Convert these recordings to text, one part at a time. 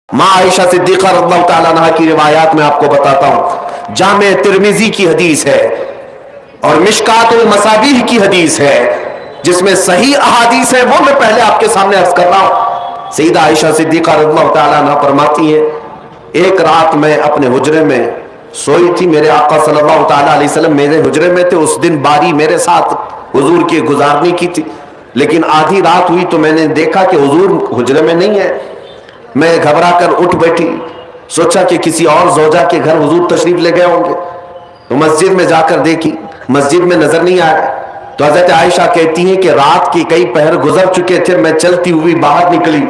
माँ आयशा सिद्दीक़ा रज़ियल्लाहु ताला अन्हा की रिवायात में आपको बताता हूँ। जामे तिर्मिज़ी की हदीस है और मिशकातुल मसाबीह की हदीस है, जिसमें सही अहादीस है, वो मैं पहले आपके सामने अर्ज कर रहा हूँ। सईदा आयशा सिद्दीक़ा रज़ियल्लाहु ताला अन्हा फरमाती है, एक रात मैं अपने हुजरे में सोई थी, मेरे आका सल्लल्लाहु ताला अलैहि वसल्लम मेरे हुजरे में थे। उस दिन बारी मेरे साथ हुजूर की गुजारनी की थी, लेकिन आधी रात हुई तो मैंने देखा कि हुजूर हुजरे में नहीं है। मैं घबरा कर उठ बैठी, सोचा कि किसी और ज़ौजा के घर हुजूर तशरीफ ले गए होंगे। तो मस्जिद में जाकर देखी, मस्जिद में नजर नहीं आया। तो हजरत आयशा कहती हैं कि रात की कई पहर गुजर चुके थे, मैं चलती हुई बाहर निकली।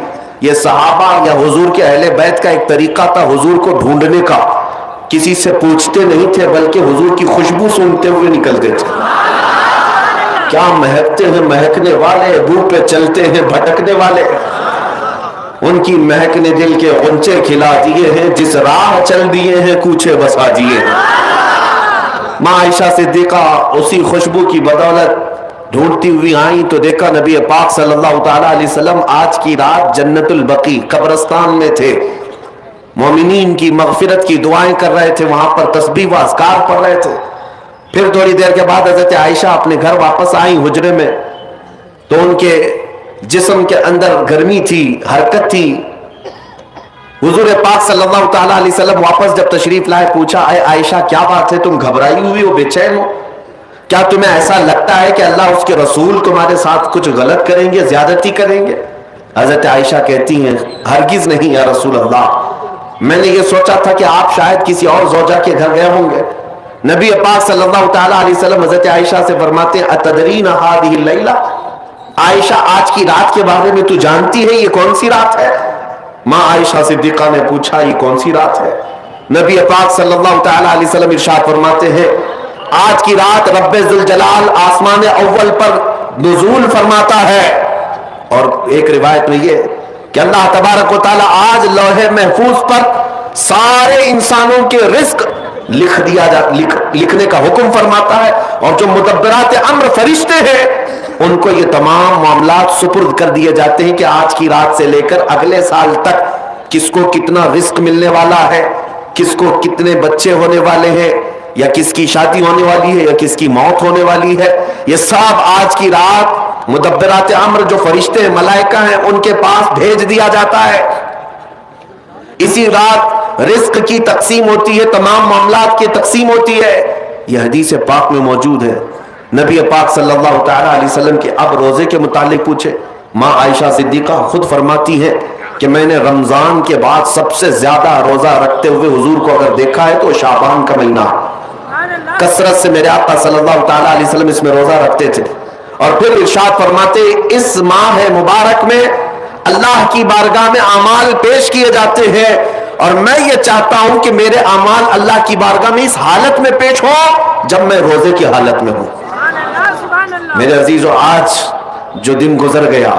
ये सहाबा या हुजूर के अहले बैत का एक तरीका था हुजूर को ढूंढने का। किसी से पूछते नहीं थे, बल्कि हुजूर की खुशबू सूंघते हुए निकलते थे। क्या महकते हैं महकने वाले, बू पे चलते हैं भटकने वाले। उनकी महक ने दिल के गुंचे खिला दिए हैं, जिस राह चल दिए हैं कूचे बसा दिए। माँ आयशा सिद्दीक़ा उसी खुशबू की बदौलत ढूंढती हुई आई तो देखा नबी पाक सल्लल्लाहु ताला अलैहि वसल्लम आज की रात जन्नतुल बकी कब्रिस्तान में थे। मोमिनीन की मगफिरत की दुआएं कर रहे थे, वहां पर तस्बीह व अज़कार पढ़ रहे थे। फिर थोड़ी देर के बाद हज़रत आयशा अपने घर वापस आई हुजरे में, तो उनके जिस्म के अंदर गर्मी थी, हरकत थी। हुजूर पाक सल्लल्लाहु ताला अलैहि वसल्लम वापस जब तशरीफ लाए, पूछा, अय आयशा क्या बात है, तुम घबराई हुई हो, बेचैन हो? क्या तुम्हें ऐसा लगता है कि अल्लाह उसके रसूल तुम्हारे साथ कुछ गलत करेंगे, ज्यादती करेंगे? हजरत आयशा कहती हैं, हरगिज नहीं या रसूल अल्लाह, मैंने ये सोचा था कि आप शायद किसी और ज़ौजा के घर गए होंगे। नबी पाक सल्लल्लाहु ताला अलैहि वसल्लम हजरत आयशा से फरमाते हैं, अतदरीना हादिहिल लैला, आयशा आज की रात के बारे में तू जानती है, ये कौन सी रात है? माँ आयशा सिद्दीक़ा ने पूछा, ये कौन सी रात है? नबी पाक सल्लल्लाहु ताला अलैहि वसल्लम इरशाद फरमाते हैं, आज की रात रब्बे ज़ुल जलाल आसमान अव्वल पर नुज़ूल फरमाता है। और एक रिवायत में ये कि अल्लाह तबारक व तआला आज लौहे महफूज पर सारे इंसानों के रिस्क लिखने का हुक्म फरमाता है, और जो मुदब्बिरात अम्र फरिश्ते हैं उनको ये तमाम मामलात सुपुर्द कर दिए जाते हैं कि आज की रात से लेकर अगले साल तक किसको कितना रिस्क मिलने वाला है, किसको कितने बच्चे होने वाले हैं, या किसकी शादी होने वाली है, या किसकी मौत होने वाली है। ये सब आज की रात मुदब्बिरात अम्र जो फरिश्ते हैं, मलाइका हैं, उनके पास भेज दिया जाता है। इसी रात रिस्क की तकसीम होती है, तमाम मामलात की तकसीम होती है। यह हदीस पाक में मौजूद है। नबी पाक सल्लल्लाहु ताला अलैहि वसल्लम के अब रोजे के मुतालिक पूछे, माँ आयशा सिद्दीक़ा खुद फरमाती है कि मैंने रमजान के बाद सबसे ज्यादा रोजा रखते हुए हुजूर को अगर देखा है तो शाबान का महीना, कसरत से मेरे आका सल्लल्लाहु ताला अलैहि वसल्लम इसमें रोजा रखते थे। और फिर इरशाद फरमाते, इस माह मुबारक में अल्लाह की बारगाह में अमाल पेश किए जाते हैं, और मैं ये चाहता हूं कि मेरे अमाल अल्लाह की बारगाह में इस हालत में पेश हो जब मैं रोजे की हालत में हूं। मेरे अजीजों, आज जो दिन गुजर गया,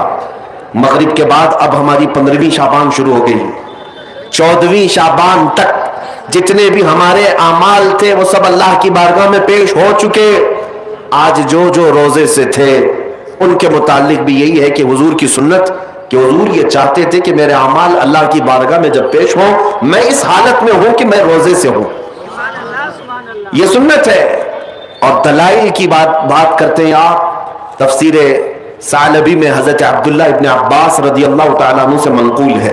मगरिब के बाद अब हमारी 15वीं शाबान शुरू हो गई। 14वीं शाबान तक जितने भी हमारे आमाल थे वो सब अल्लाह की बारगाह में पेश हो चुके। आज जो जो रोजे से थे उनके मुतालिक भी यही है कि हुजूर की सुन्नत, कि हुजूर ये चाहते थे कि मेरे आमाल अल्लाह की बारगाह में जब पेश हो मैं इस हालत में हूं कि मैं रोजे से हूं। ये सुन्नत है। और दलाइल की बात करते हैं आप, तफसीर सालबी में हजरत अब्दुल्लाह इब्न अब्बास रदियल्लाहु ताला अन्हु से मंकूल है,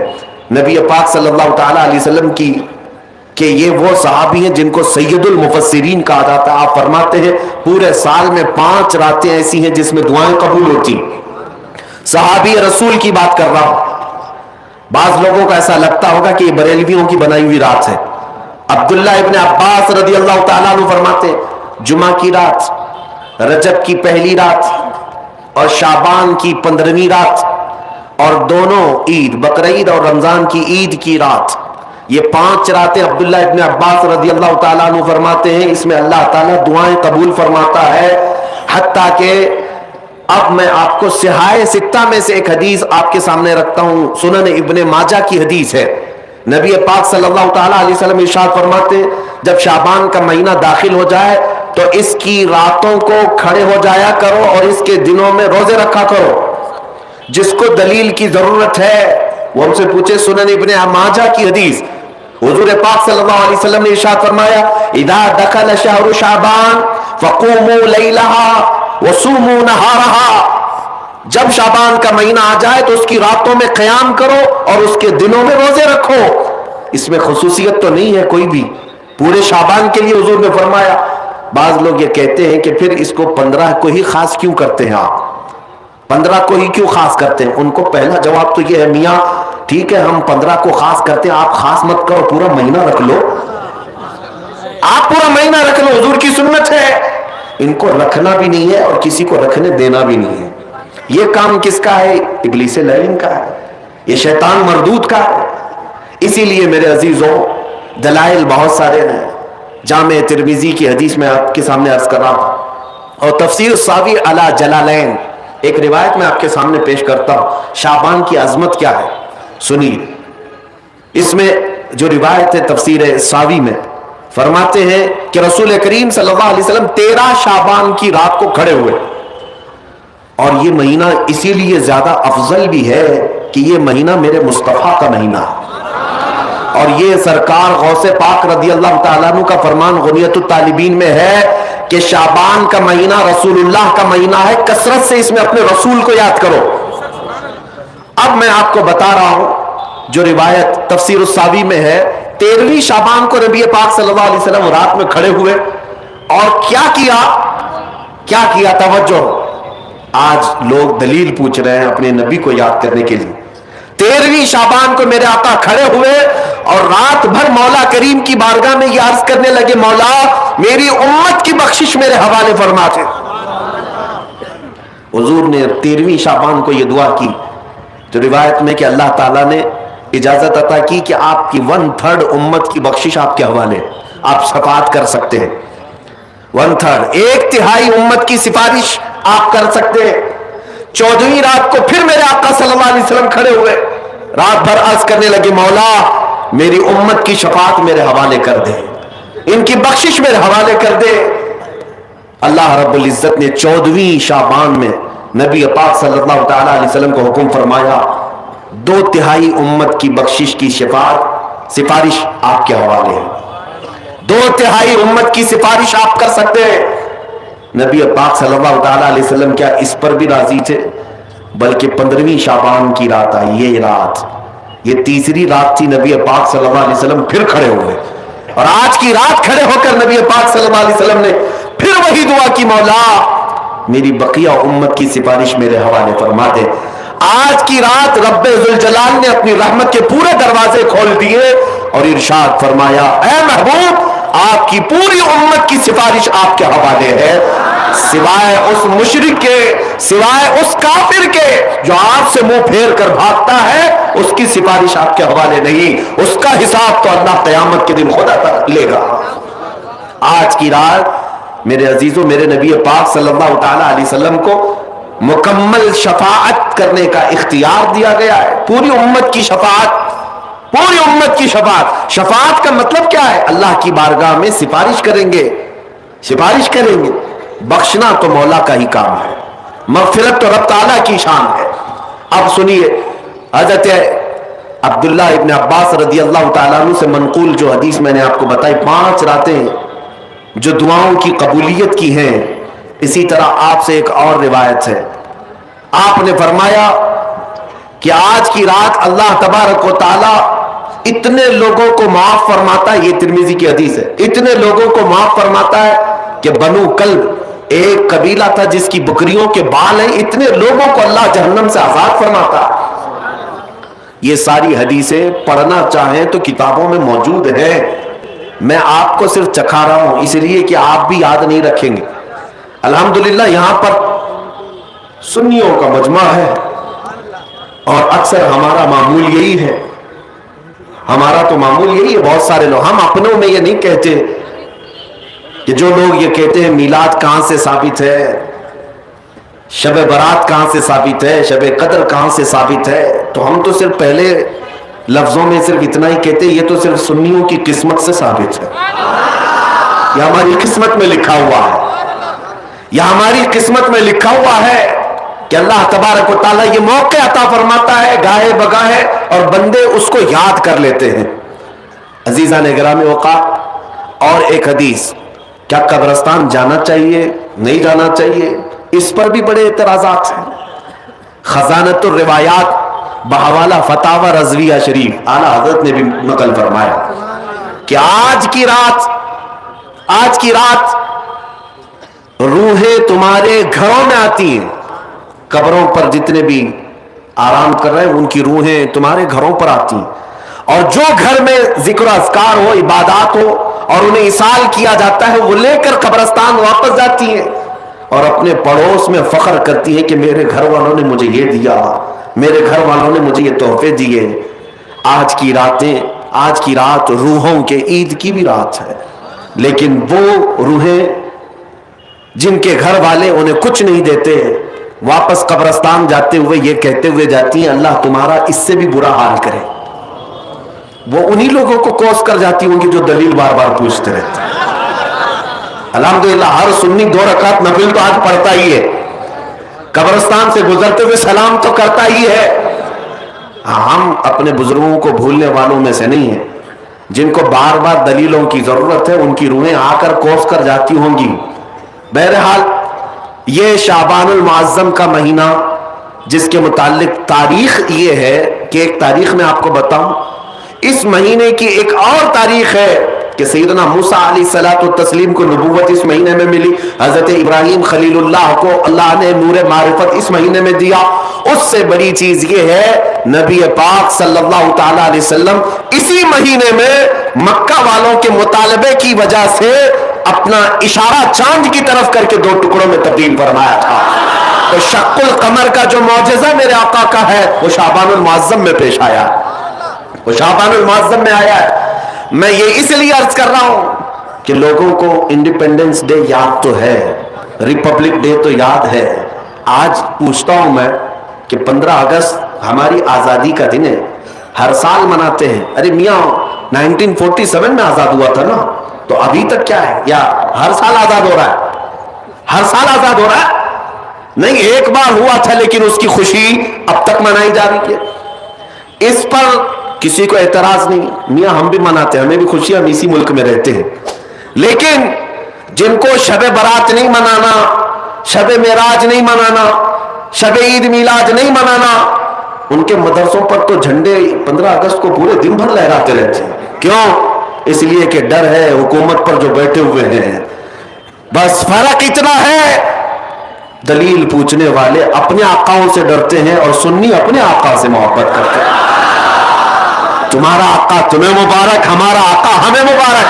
नबी पाक सल्लल्लाहु ताला अलैहि वसल्लम की, कि ये वो सहाबी हैं जिनको सैयदुल मुफस्सिरीन कहा जाता है। आप फरमाते हैं पूरे साल में 5 रातें ऐसी हैं जिसमें दुआएं कबूल होती। सहाबी रसूल की बात कर रहा हूं। बाज लोगों को ऐसा लगता होगा कि ये बरेलवियों की बनाई हुई रात है। अब्दुल्लाह इब्न अब्बास रदियल्लाहु ताला अन्हु फरमाते, जुमा की रात, रजब की पहली रात और शाबान की 15वीं रात, और दोनों ईद, बकरीद और रमजान की ईद की रात, ये 5 रातें अब्दुल्लाह इब्न अब्बास रदियल्लाहु ताला अन्हु फरमाते हैं इसमें अल्लाह ताला दुआएं कबूल फरमाता है। हत्ता के अब मैं आपको सिहाए सित्ता में से एक हदीस आपके सामने रखता हूं, सुनन इब्ने माजा की हदीस है। नबी पाक सल्लल्लाहु ताला अलैहि वसल्लम इरशाद फरमाते, जब शाबान का महीना दाखिल हो जाए तो इसकी रातों को खड़े हो जाया करो और इसके दिनों में रोजे रखा करो। जिसको दलील की जरूरत है वो हमसे पूछे, सुनन इब्ने माजा की हदीस, हुजूर पाक सल्लल्लाहु अलैहि वसल्लम ने इरशाद फरमाया, इदा दखल शहरु शाबान फक़ूमू लैलहा वसूमू नहारहा, जब शाबान का महीना आ जाए तो उसकी रातों में क़याम करो और उसके दिनों में रोजे रखो। इसमें खुसूसियत तो नहीं है कोई भी, पूरे शाबान के लिए हुजूर ने फरमाया। बाज लोग ये कहते हैं कि फिर इसको 15 को ही खास क्यों करते हैं आप, 15 को ही क्यों खास करते हैं? उनको पहला जवाब तो ये है, मियाँ ठीक है हम 15 को खास करते हैं, आप खास मत करो, पूरा महीना रख लो, आप पूरा महीना रख लो, हुजूर की सुन्नत है। इनको रखना भी नहीं है और किसी को रखने देना भी नहीं है। ये काम किसका है? इब्लीस लईन का है, ये शैतान मरदूद का है। इसीलिए मेरे अजीजों दलाइल बहुत सारे हैं। जामे तिरमिजी की हदीस में आपके सामने अर्ज कर रहा हूं, और तफसीर सावी अला जलालैन एक रिवायत में आपके सामने पेश करता हूं। शाबान की अजमत क्या है सुनिए। इसमें जो रिवायत है तफसीर सावी में फरमाते हैं कि रसूल करीम सल्लल्लाहु अलैहि वसल्लम 13 शाबान की रात को खड़े हुए, और ये महीना इसीलिए ज्यादा अफजल भी है कि ये महीना मेरे मुस्तफा का महीना है, और ये सरकार गौसे पाक रदी अल्लाह तआला अन्हु का फरमान गुनियतुत तालिबीन में है कि शाबान का महीना रसूलुल्लाह का महीना है, कसरत से इसमें अपने रसूल को याद करो। अब मैं आपको बता रहा हूं जो रिवायत तफसीर सावी में है, 13वीं शाबान को नबी पाक सल्लल्लाहु अलैहि वसल्लम रात में खड़े हुए और क्या किया तवज्जो। आज लोग दलील पूछ रहे हैं अपने नबी को याद करने के लिए। 13वीं शाबान को मेरे आका खड़े हुए और रात भर मौला करीम की बारगाह में ये अर्ज करने लगे, मौला मेरी उम्मत की बख्शिश मेरे हवाले फरमा दे। हुजूर ने 13वीं शाबान को ये दुआ की तो रिवायत में कि अल्लाह ताला ने इजाजत अता की कि आपकी 1/3 उम्मत की बख्शिश आपके हवाले, आप शफाअत कर सकते हैं। 1/3 1/3 उम्मत की सिफारिश आप कर सकते हैं। 14वीं रात को फिर मेरे आका सल्लल्लाहु अलैहि वसल्लम खड़े हुए, रात भर अर्ज करने लगे, मौला मेरी उम्मत की शफाअत मेरे हवाले कर दे, इनकी बख्शिश मेरे हवाले कर दे। अल्लाह रब्बुल इज्जत ने 14वीं शाबान में नबी पाक सल्लल्लाहु तआला अलैहि वसल्लम को हुक्म फरमाया, 2/3 उम्मत की बख्शिश की शफाअत सिफारिश आपके हवाले है, 2/3 उम्मत की सिफारिश आप कर सकते हैं। नबी पाक सल्लल्लाहु तआला अलैहि वसल्लम क्या इस पर भी राजी थे, बल्कि 15वीं शाबान की रात आई, ये रात, ये तीसरी रात थी, नबी पाक सल्लल्लाहु अलैहि वसल्लम फिर खड़े हुए, और आज की रात खड़े होकर नबी पाक सल्लल्लाहु अलैहि वसल्लम ने फिर वही दुआ की, मौला मेरी बकिया उम्मत की सिफारिश मेरे हवाले फरमा दे। आज की रात रब्बे जुल जलाल ने अपनी रहमत के पूरे दरवाजे खोल दिए और इरशाद फरमाया, ऐ महबूब आपकी पूरी उम्मत की सिफारिश आपके हवाले है, सिवाय उस मुशरिक के, सिवाय उस काफिर के जो आपसे मुंह फेर कर भागता है, उसकी सिफारिश आपके हवाले नहीं, उसका हिसाब तो अल्लाह क़यामत के दिन खुद अता लेगा। आज की रात मेरे अजीजों, मेरे नबी पाक सल्लल्लाहु तआला अलैहि वसल्लम को मुकम्मल शफाअत करने का इख्तियार दिया गया है, पूरी उम्मत की शफाअत, पूरी उम्मत की शफाअत। शफाअत का मतलब क्या है? अल्लाह की बारगाह में सिफारिश करेंगे, सिफारिश करेंगे। बख्शना तो मौला का ही काम है, मग़फ़िरत तो रब ताला की शान है। अब सुनिए, हज़रत अब्दुल्लाह इब्न अब्बास रज़ी अल्लाह तआला अन्हु से मनक़ूल जो हदीस मैंने आपको बताई, 5 रातें जो दुआओं की कबूलियत की हैं, इसी तरह आपसे एक और रिवायत है, आपने फरमाया कि आज की रात अल्लाह तबारक व तआला इतने लोगों को माफ फरमाता है, ये तिरमिजी की हदीस है, इतने लोगों को माफ फरमाता है कि बनु कल्ब एक कबीला था जिसकी बकरियों के बाल हैं, इतने लोगों को अल्लाह जहन्नम से आजाद फरमाता है। ये सारी हदीसें पढ़ना चाहें तो किताबों में मौजूद है, मैं आपको सिर्फ चखा रहा हूं इसलिए कि आप भी याद नहीं रखेंगे। अल्हम्दुलिल्लाह यहां पर सुन्नियों का मजमा है और अक्सर हमारा मामूल यही है, हमारा तो मामूल यही है। बहुत सारे लोग, हम अपनों में ये नहीं कहते कि जो लोग ये कहते हैं मीलाद कहां से साबित है, शब बारात कहां से साबित है, शब कद्र कहां से साबित है, तो हम तो सिर्फ पहले लफ्जों में सिर्फ इतना ही कहते हैं, ये तो सिर्फ सुन्नियों की किस्मत से साबित है, यह हमारी किस्मत में लिखा हुआ है, यह हमारी किस्मत में लिखा हुआ है کہ اللہ تبارک و تعالیٰ یہ موقع عطا فرماتا ہے گاہے بگاہے اور بندے اس کو یاد کر لیتے ہیں. عزیزان گرامی اوقات، اور ایک حدیث، کیا قبرستان جانا چاہیے نہیں جانا چاہیے، اس پر بھی بڑے اعتراضات ہیں. خزانۃ الروایات بحوالہ فتاوی رضویہ شریف اعلیٰ حضرت نے بھی نقل فرمایا کہ آج کی رات روحیں تمہارے گھروں میں آتی ہیں. قبروں پر جتنے بھی آرام کر رہے ہیں ان کی روحیں تمہارے گھروں پر آتی ہیں، اور جو گھر میں ذکر و اذکار ہو، عبادات ہو اور انہیں ایصال کیا جاتا ہے، وہ لے کر قبرستان واپس جاتی ہیں اور اپنے پڑوس میں فخر کرتی ہیں کہ میرے گھر والوں نے مجھے یہ دیا، میرے گھر والوں نے مجھے یہ تحفے دیے. آج کی رات روحوں کے عید کی بھی رات ہے، لیکن وہ روحیں جن کے گھر والے انہیں کچھ نہیں دیتے واپس قبرستان جاتے ہوئے یہ کہتے ہوئے جاتی ہیں اللہ تمہارا اس سے بھی برا حال کرے. وہ انہی لوگوں کو کوس کر جاتی ہوں گی جو دلیل بار بار پوچھتے رہتے ہیں. الحمدللہ ہر سنی 2 رکعت نفل تو آج پڑھتا ہی ہے، قبرستان سے گزرتے ہوئے سلام تو کرتا ہی ہے. ہم اپنے بزرگوں کو بھولنے والوں میں سے نہیں ہیں. جن کو بار بار دلیلوں کی ضرورت ہے ان کی روحیں آ کر کوس کر جاتی ہوں گی. بہرحال یہ شعبان المعظم کا مہینہ، جس کے متعلق تاریخ یہ ہے کہ ایک تاریخ میں آپ کو بتاؤں، اس مہینے کی ایک اور تاریخ ہے کہ سیدنا موسیٰ علیہ الصلوۃ والتسلیم کو نبوت اس مہینے میں ملی. حضرت ابراہیم خلیل اللہ کو اللہ نے نور معرفت اس مہینے میں دیا. اس سے بڑی چیز یہ ہے نبی پاک صلی اللہ تعالی علیہ وسلم اسی مہینے میں مکہ والوں کے مطالبے کی وجہ سے اپنا اشارہ چاند کی طرف کر کے 2 ٹکڑوں میں تبدیل فرمایا تھا. تو شق القمر کا جو معجزہ میرے آقا کا ہے وہ شعبان المعظم میں پیش آیا، وہ شعبان المعظم میں آیا ہے. میں یہ اس لیے عرض کر رہا ہوں کہ لوگوں کو انڈیپینڈنس ڈے یاد تو ہے، ریپبلک ڈے تو یاد ہے. آج پوچھتا ہوں میں کہ 15 اگست ہماری آزادی کا دن ہے، ہر سال مناتے ہیں. ارے میاں 1947 میں آزاد ہوا تھا نا، تو ابھی تک کیا ہے؟ یا ہر سال آزاد ہو رہا ہے؟ ہر سال آزاد ہو رہا ہے؟ نہیں، ایک بار ہوا تھا لیکن اس کی خوشی اب تک منائی جا رہی ہے. اس پر کسی کو اعتراض نہیں. میاں ہم بھی مناتے ہیں، ہمیں بھی خوشی، ہم اسی ملک میں رہتے ہیں. لیکن جن کو شب برات نہیں منانا، شب معراج نہیں منانا، شب عید میلاد نہیں منانا، ان کے مدرسوں پر تو جھنڈے 15 اگست کو پورے دن بھر لہراتے رہتے ہیں. کیوں؟ اس لیے کہ ڈر ہے حکومت پر جو بیٹھے ہوئے ہیں. بس فرق اتنا ہے، دلیل پوچھنے والے اپنے آقاؤں سے ڈرتے ہیں اور سنی اپنے آقا سے محبت کرتے ہیں. تمہارا آقا تمہیں مبارک، ہمارا آقا ہمیں مبارک.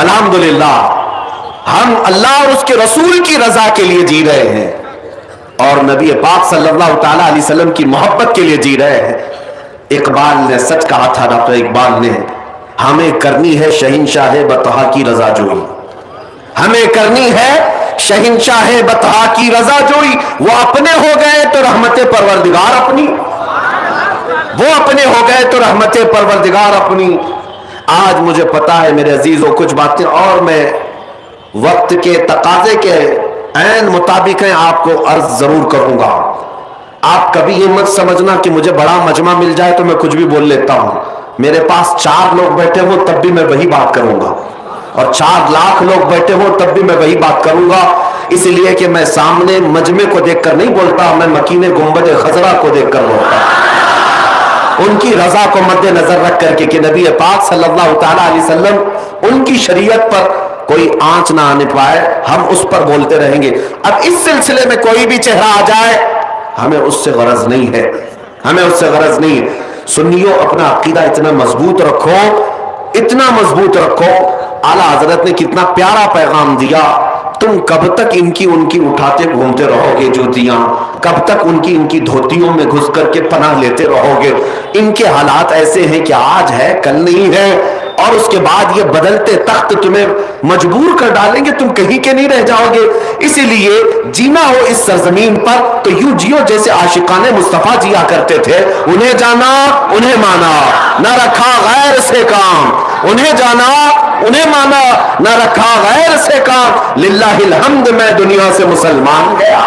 الحمدللہ ہم اللہ اور اس کے رسول کی رضا کے لیے جی رہے ہیں اور نبی پاک صلی اللہ تعالی علیہ وسلم کی محبت کے لیے جی رہے ہیں. اقبال نے سچ کہا تھا، ڈاکٹر اقبال نے، ہمیں کرنی ہے شہنشاہ بطحا کی رضا جوئی. ہمیں کرنی ہے شہنشاہ بطحا کی رضا جوئی. وہ اپنے ہو گئے تو رحمت پروردگار اپنی، وہ اپنے ہو گئے تو رحمت پروردگار اپنی. آج مجھے پتا ہے میرے عزیزوں کچھ باتیں اور میں وقت کے تقاضے کے عین مطابق ہیں آپ کو عرض ضرور کروں گا. آپ کبھی یہ مت سمجھنا کہ مجھے بڑا مجمع مل جائے تو میں کچھ بھی بول لیتا ہوں. میرے پاس 4 لوگ بیٹھے ہوں تب بھی میں وہی بات کروں گا، اور 4 لاکھ لوگ بیٹھے ہوں تب بھی میں وہی بات کروں گا. اس لیے کہ میں سامنے مجمع کو دیکھ کر نہیں بولتا، میں مکین گنبد خضرا کو دیکھ کر بولتا ہوں. ان کی رضا کو مد نظر رکھ کر کے کہ نبی پاک صلی اللہ تعالی علیہ وسلم ان کی شریعت پر کوئی آنچ نہ آنے پائے، ہم اس پر بولتے رہیں گے. اب اس سلسلے میں کوئی بھی چہرہ آ جائے ہمیں اس سے غرض نہیں ہے، ہمیں اس سے غرض نہیں ہے. سنیو اپنا عقیدہ اتنا مضبوط رکھو، اتنا مضبوط رکھو. اعلیٰ حضرت نے کتنا پیارا پیغام دیا. تم کب تک ان کی اٹھاتے گھومتے رہو گے جوتیاں؟ کب تک ان کی دھوتیوں میں گھس کر کے پناہ لیتے رہو گے؟ ان کے حالات ایسے ہیں کہ آج ہے کل نہیں ہے، اور اس کے بعد یہ بدلتے تخت تمہیں مجبور کر ڈالیں گے، تم کہیں کے نہیں رہ جاؤ گے. اسی لیے جینا ہو اس سرزمین پر تو یوں جیو جیسے عاشقان مصطفیٰ جیا کرتے تھے. انہیں جانا انہیں مانا، نہ رکھا غیر سے کام. انہیں جانا انہیں مانا، نہ رکھا غیر سے کام. للہ الحمد میں دنیا سے مسلمان گیا.